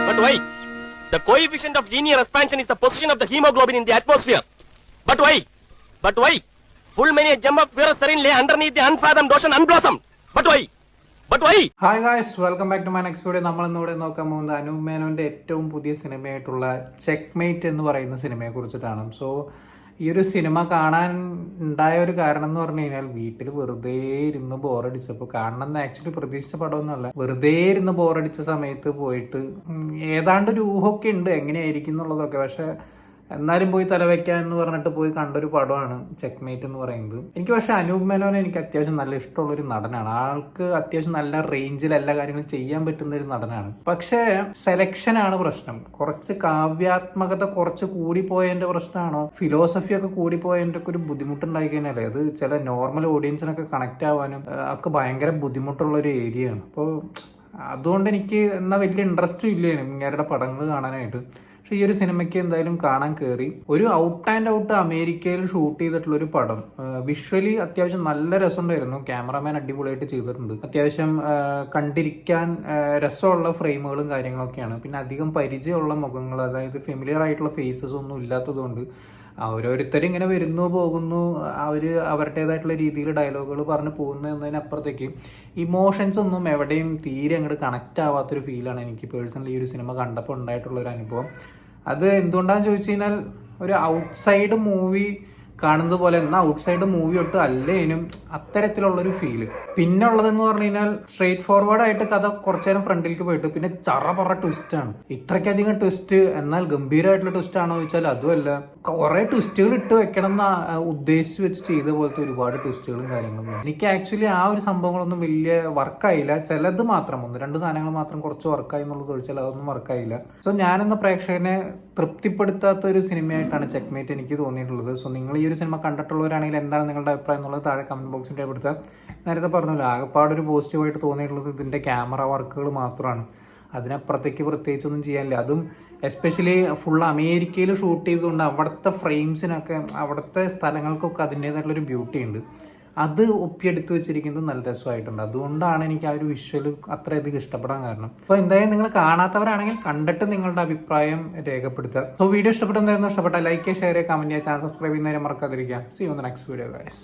But why? The coefficient of linear expansion is the position of the hemoglobin in the atmosphere. But why? But why? Full many a gem of purest serene lay underneath the unfathomed ocean unblossomed. But why? But why? Hi guys, welcome back to my next video. നമ്മളിന്നിവിടെ നോക്കാൻ പോകുന്നത് അനൂപ് മേനോന്റെ ഏറ്റവും പുതിയ സിനിമയായിട്ടുള്ള checkmate എന്ന് പറയുന്ന സിനിമയെ കുറിച്ചിട്ടാണ്. സോ ഈ ഒരു സിനിമ കാണാൻ ഉണ്ടായ ഒരു കാരണം എന്ന് പറഞ്ഞു കഴിഞ്ഞാൽ വീട്ടിൽ വെറുതെ ഇരുന്ന് ബോറടിച്ചപ്പോൾ, കാണണം എന്ന് ആക്ച്വലി പ്രതീക്ഷിച്ച പടമൊന്നുമല്ല, വെറുതെ ഇരുന്ന് ബോറടിച്ച സമയത്ത് പോയിട്ട് ഏതാണ്ട് ഒരു ഊഹമൊക്കെ ഉണ്ട് എങ്ങനെയായിരിക്കും എന്നുള്ളതൊക്കെ. പക്ഷെ എന്നാലും പോയി തലവെക്കാൻ എന്ന് പറഞ്ഞിട്ട് പോയി കണ്ടൊരു പടമാണ് ചെക്ക്മേറ്റ് എന്ന് പറയുന്നത്. എനിക്ക് പക്ഷെ അനൂപ് മേനോനെ എനിക്ക് അത്യാവശ്യം നല്ല ഇഷ്ടമുള്ളൊരു നടനാണ്. ആൾക്ക് അത്യാവശ്യം നല്ല റേഞ്ചിൽ എല്ലാ കാര്യങ്ങളും ചെയ്യാൻ പറ്റുന്ന ഒരു നടനാണ്. പക്ഷേ സെലക്ഷനാണ് പ്രശ്നം. കുറച്ച് കാവ്യാത്മകത കുറച്ച് കൂടിപ്പോയതിന്റെ പ്രശ്നമാണോ, ഫിലോസഫി ഒക്കെ കൂടിപ്പോയതിന്റെ ഒക്കെ ഒരു ബുദ്ധിമുട്ടുണ്ടായി കഴിഞ്ഞാലേ അത് ചില നോർമൽ ഓഡിയൻസിനൊക്കെ കണക്ട് ആവാനും ഒക്കെ ഭയങ്കര ബുദ്ധിമുട്ടുള്ള ഒരു ഏരിയയാണ്. അപ്പോൾ അതുകൊണ്ട് എനിക്ക് എന്നാൽ വലിയ ഇൻട്രസ്റ്റും ഇല്ലേനും ഇങ്ങേരുടെ പടങ്ങൾ കാണാനായിട്ട്. പക്ഷെ ഈ ഒരു സിനിമയ്ക്ക് എന്തായാലും കാണാൻ കയറി. ഒരു ഔട്ട് ആൻഡ് ഔട്ട് അമേരിക്കയിൽ ഷൂട്ട് ചെയ്തിട്ടുള്ള ഒരു പടം. വിഷ്വലി അത്യാവശ്യം നല്ല രസമുണ്ടായിരുന്നു. ക്യാമറാമാൻ അടിപൊളിയായിട്ട് ചെയ്തിട്ടുണ്ട്. അത്യാവശ്യം കണ്ടിരിക്കാൻ രസമുള്ള ഫ്രെയിമുകളും കാര്യങ്ങളൊക്കെയാണ്. പിന്നെ അധികം പരിചയമുള്ള മുഖങ്ങൾ, അതായത് ഫെമിലിയർ ആയിട്ടുള്ള ഫേസസ് ഒന്നും ഇല്ലാത്തതുകൊണ്ട് ഓരോരുത്തരും ഇങ്ങനെ വരുന്നു പോകുന്നു, അവരുടേതായിട്ടുള്ള രീതിയിൽ ഡയലോഗുകൾ പറഞ്ഞു പോകുന്നു എന്നതിനപ്പുറത്തേക്ക് ഇമോഷൻസ് ഒന്നും എവിടെയും തീരെ അങ്ങോട്ട് കണക്റ്റ് ആവാത്തൊരു ഫീലാണ് എനിക്ക് പേഴ്സണലി ഈ ഒരു സിനിമ കണ്ടപ്പോൾ ഉണ്ടായിട്ടുള്ള ഒരു അനുഭവം. അത് എന്തുകൊണ്ടാന്ന് ചോദിച്ചു കഴിഞ്ഞാൽ ഒരു ഔട്ട്സൈഡ് മൂവി കാണുന്നത് പോലെ, എന്നാൽ ഔട്ട്സൈഡ് മൂവി ഒട്ടും അല്ലേനും അത്തരത്തിലുള്ളൊരു ഫീല്. പിന്നെ ഉള്ളതെന്ന് പറഞ്ഞു കഴിഞ്ഞാൽ സ്ട്രേറ്റ് ഫോർവേഡ് ആയിട്ട് കഥ കുറച്ചു നേരം ഫ്രണ്ടിലേക്ക് പോയിട്ട് പിന്നെ ചറപറ ട്വിസ്റ്റാണ്. ഇത്രയ്ക്കധികം ട്വിസ്റ്റ്, എന്നാൽ ഗംഭീരമായിട്ടുള്ള ട്വിസ്റ്റ് ആണോ ചോദിച്ചാൽ അതുമല്ല. കുറെ ട്വിസ്റ്റുകൾ ഇട്ട് വെക്കണം എന്ന് ഉദ്ദേശിച്ച് വെച്ച് ചെയ്ത പോലത്തെ ഒരുപാട് ട്വിസ്റ്റുകളും കാര്യങ്ങളും. എനിക്ക് ആക്ച്വലി ആ ഒരു സംഭവങ്ങളൊന്നും വലിയ വർക്കായില്ല. ചിലത് മാത്രം, ഒന്ന് രണ്ട് സാധനങ്ങൾ മാത്രം കുറച്ച് വർക്കായി എന്നുള്ളത് ചോദിച്ചാൽ അതൊന്നും വർക്കായില്ല. സോ ഞാനെന്ന പ്രേക്ഷകനെ തൃപ്തിപ്പെടുത്താത്ത ഒരു സിനിമയായിട്ടാണ് ചെക്ക്മേറ്റ് എനിക്ക് തോന്നിയിട്ടുള്ളത്. സോ നിങ്ങൾ ഈ ഒരു സിനിമ കണ്ടിട്ടുള്ളവരാണെങ്കിൽ എന്താണ് നിങ്ങളുടെ അഭിപ്രായം എന്നുള്ളത് താഴെ കമന്റ് ബോക്സിൽ രേഖപ്പെടുത്തുക. നേരത്തെ പറഞ്ഞല്ലോ, ആകെപ്പാടൊരു പോസിറ്റീവായിട്ട് തോന്നിയിട്ടുള്ളത് ഇതിന്റെ ക്യാമറ വർക്കുകൾ മാത്രമാണ്. അതിനപ്പുറത്തേക്ക് പ്രത്യേകിച്ചൊന്നും ചെയ്യാനില്ല. അതും എസ്പെഷ്യലി ഫുൾ അമേരിക്കയിൽ ഷൂട്ട് ചെയ്തുകൊണ്ട് അവിടുത്തെ ഫ്രെയിംസിനൊക്കെ, അവിടുത്തെ സ്ഥലങ്ങൾക്കൊക്കെ അതിൻ്റെതായിട്ടുള്ളൊരു ബ്യൂട്ടി ഉണ്ട്. അത് ഒപ്പിയെടുത്ത് വെച്ചിരിക്കുന്നത് നല്ല രസമായിട്ടുണ്ട്. അതുകൊണ്ടാണ് എനിക്ക് ആ ഒരു വിഷ്വൽ അത്രയധികം ഇഷ്ടപ്പെടാൻ കാരണം. അപ്പോൾ എന്തായാലും നിങ്ങൾ കാണാത്തവരാണെങ്കിൽ കണ്ടിട്ട് നിങ്ങളുടെ അഭിപ്രായം രേഖപ്പെടുത്തുക. സോ വീഡിയോ ഇഷ്ടപ്പെട്ടെന്നായിരുന്നു, ഇഷ്ടപ്പെട്ട ലൈക്ക് ചെയ്യുക, ഷെയർ ചെയ്യുക, കമന്റ് ചെയ്യുക, ചാനൽ സബ്സ്ക്രൈബ് ചെയ്യുന്നവരെ മറക്കാതിരിക്കുക. See you in the next video guys.